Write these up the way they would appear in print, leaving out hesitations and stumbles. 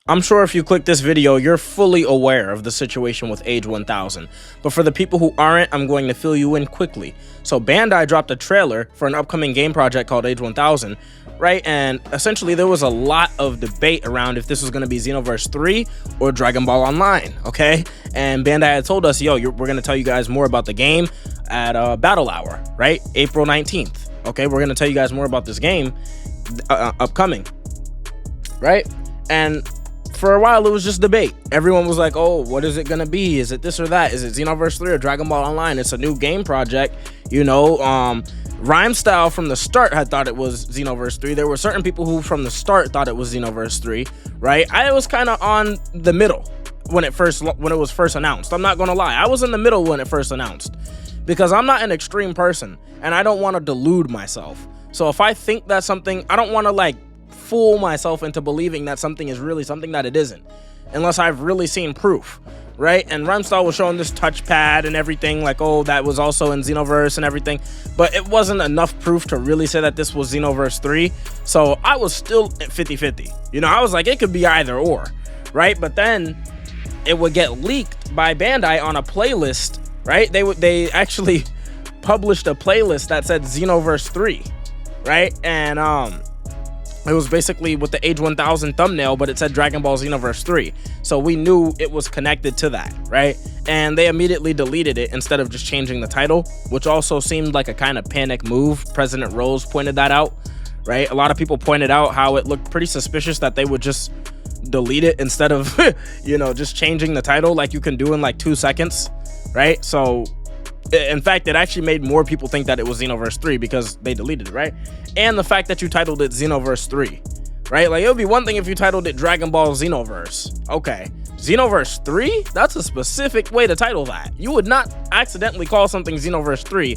I'm sure if you click this video, you're fully aware of the situation with Age 1000, but for the people who aren't, I'm going to fill you in quickly. So Bandai dropped a trailer for an upcoming game project called Age 1000, right? And essentially there was a lot of debate around if this was going to be Xenoverse 3 or Dragon Ball Online, okay? And Bandai had told us, yo, we're going to tell you guys more about the game at Battle Hour, right? April 19th, okay? We're going to tell you guys more about this game upcoming, right? And for a while, it was just debate. Everyone was like, oh, what is it going to be? Is it this or that? Is it Xenoverse 3 or Dragon Ball Online? It's a new game project, you know. Rhymestyle from the start had thought it was Xenoverse 3. There were certain people who from the start thought it was Xenoverse 3, right? I was kind of on the middle when it was first announced. I'm not going to lie. I was in the middle when it first announced because I'm not an extreme person and I don't want to delude myself. So if I think that's something, I don't want to like fool myself into believing that something is really something that it isn't, unless I've really seen proof, right? And Rhymestyle was showing this touchpad and everything, like, oh, that was also in Xenoverse and everything, but it wasn't enough proof to really say that this was Xenoverse 3, so I was still 50-50. You know, I was like, it could be either or, right? But then it would get leaked by Bandai on a playlist, right? They actually published a playlist that said Xenoverse 3, right? And it was basically with the Age 1000 thumbnail, but it said Dragon Ball Xenoverse 3. So we knew it was connected to that, right? And they immediately deleted it instead of just changing the title, which also seemed like a kind of panic move. President Rose pointed that out, right? A lot of people pointed out how it looked pretty suspicious that they would just delete it instead of, you know, just changing the title like you can do in like 2 seconds, right? So in fact, it actually made more people think that it was Xenoverse 3 because they deleted it, right? And the fact that you titled it Xenoverse 3, right? Like, it would be one thing if you titled it Dragon Ball Xenoverse. Okay. Xenoverse 3? That's a specific way to title that. You would not accidentally call something Xenoverse 3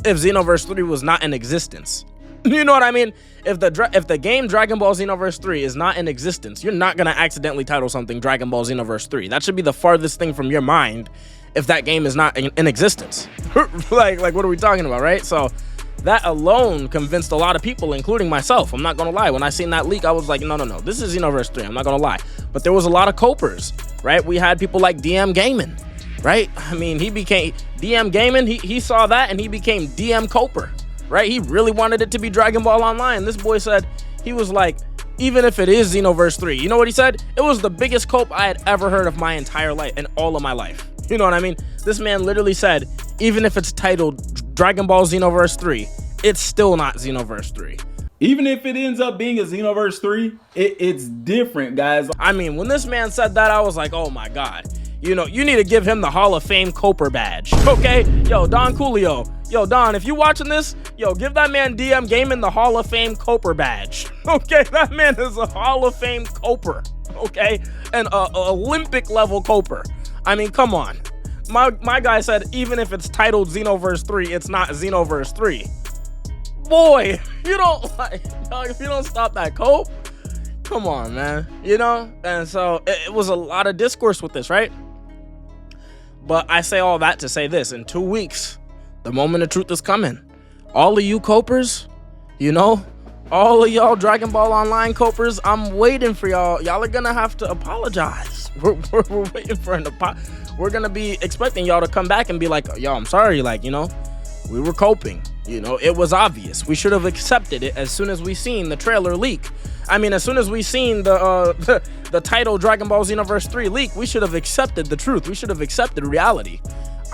if Xenoverse 3 was not in existence. You know what I mean? If the game Dragon Ball Xenoverse 3 is not in existence, you're not going to accidentally title something Dragon Ball Xenoverse 3. That should be the farthest thing from your mind if that game is not in existence. like what are we talking about, right? So that alone convinced a lot of people, including myself. I'm not gonna lie, when I seen that leak, I was like, no, this is Xenoverse 3. I'm not gonna lie. But there was a lot of copers, right? We had people like DM Gaming, right? I mean, he became DM Gaming. He saw that and he became DM Coper, right? He really wanted it to be Dragon Ball Online. This boy said, he was like, even if it is Xenoverse 3, you know what he said? It was the biggest cope I had ever heard of my entire life, in all of my life. You know what I mean? This man literally said, even if it's titled Dragon Ball Xenoverse 3, it's still not Xenoverse 3. Even if it ends up being a Xenoverse 3, it's different, guys. I mean, when this man said that, I was like, oh my God. You know, you need to give him the Hall of Fame Coper badge, okay? Yo, Don Coolio. Yo, Don, if you watching this, yo, give that man DM Gaming the Hall of Fame Coper badge, okay? That man is a Hall of Fame Coper, okay? And a Olympic level Coper. I mean, come on. My guy said, even if it's titled Xenoverse 3, it's not Xenoverse 3. Boy, you don't like, dog, if you don't stop that cope, come on, man, you know? And so it was a lot of discourse with this, right? But I say all that to say this: in 2 weeks, the moment of truth is coming. All of you copers, you know, all of y'all Dragon Ball Online copers, I'm waiting for y'all. Y'all are gonna have to apologize. We're waiting for an apology. We're gonna be expecting y'all to come back and be like, yo, I'm sorry, like, you know, we were coping. You know, it was obvious. We should have accepted it as soon as we seen the trailer leak. I mean, as soon as we seen the title Dragon Ball Xenoverse 3 leak, we should have accepted the truth. We should have accepted reality.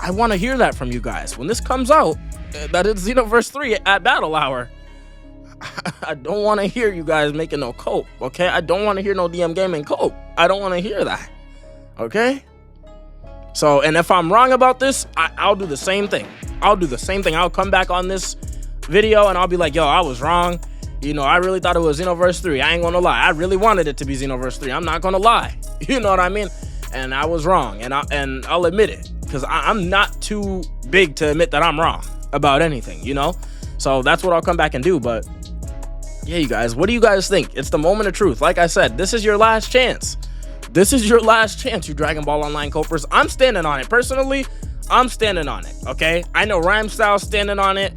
I want to hear that from you guys. When this comes out, that it's Xenoverse 3 at Battle Hour, I don't want to hear you guys making no cope, okay? I don't want to hear no DM Gaming cope. I don't want to hear that, okay? So, and if I'm wrong about this, I'll do the same thing. I'll do the same thing. I'll come back on this video and I'll be like, yo, I was wrong. You know, I really thought it was Xenoverse 3. I ain't gonna lie. I really wanted it to be Xenoverse 3. I'm not gonna lie. You know what I mean? And I was wrong, and I'll admit it, because I'm not too big to admit that I'm wrong about anything, you know? So that's what I'll come back and do. But yeah, you guys, what do you guys think? It's the moment of truth. Like I said, this is your last chance. This is your last chance, you Dragon Ball Online copers. I'm standing on it. Personally, I'm standing on it, okay? I know Rhymestyle standing on it.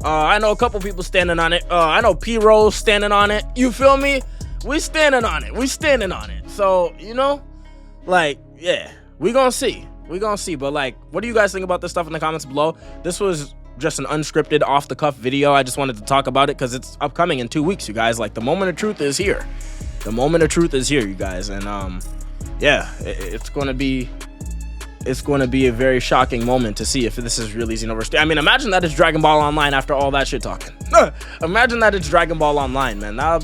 I know a couple people standing on it. I know P-Rose standing on it. You feel me? We standing on it. We standing on it. So, you know, like, yeah, we gonna see. We gonna see. But like, what do you guys think about this stuff in the comments below? This was just an unscripted, off-the-cuff video. I just wanted to talk about it because it's upcoming in 2 weeks, you guys. Like, the moment of truth is here. The moment of truth is here, you guys. And yeah, it's gonna be a very shocking moment to see if this is really Xenoverse. I mean, imagine that it's Dragon Ball Online after all that shit talking. Imagine that it's Dragon Ball Online, man. That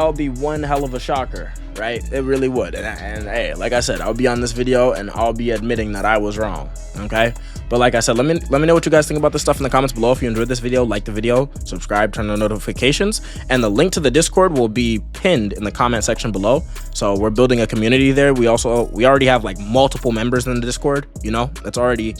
would be one hell of a shocker, right? It really would. And hey, like I said, I'll be on this video and I'll be admitting that I was wrong, okay? But like I said, let me know what you guys think about this stuff in the comments below. If you enjoyed this video, like the video, subscribe, turn on notifications, and the link to the Discord will be pinned in the comment section below. So we're building a community there. We already have like multiple members in the Discord, you know? It's already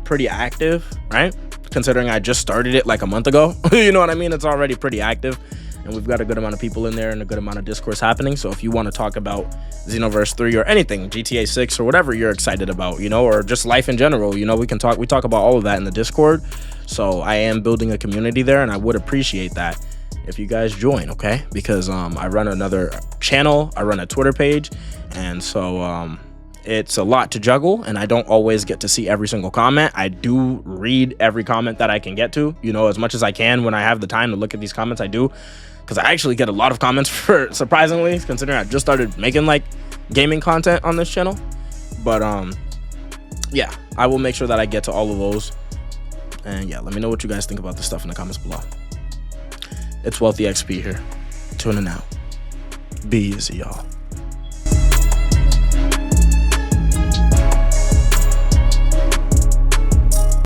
pretty active, right? Considering I just started it like a month ago. You know what I mean? It's already pretty active. And we've got a good amount of people in there and a good amount of discourse happening. So if you want to talk about Xenoverse 3 or anything, GTA 6 or whatever you're excited about, you know, or just life in general, you know, we talk about all of that in the Discord. So I am building a community there, and I would appreciate that if you guys join, okay? Because I run another channel, I run a Twitter page, and so it's a lot to juggle, and I don't always get to see every single comment. I do read every comment that I can get to, you know, as much as I can when I have the time to look at these comments. I do, because I actually get a lot of comments, for surprisingly, considering I just started making like gaming content on this channel. But yeah, I will make sure that I get to all of those. And yeah, let me know what you guys think about this stuff in the comments below. It's Wealthy XP here, tuning out. Be easy, y'all.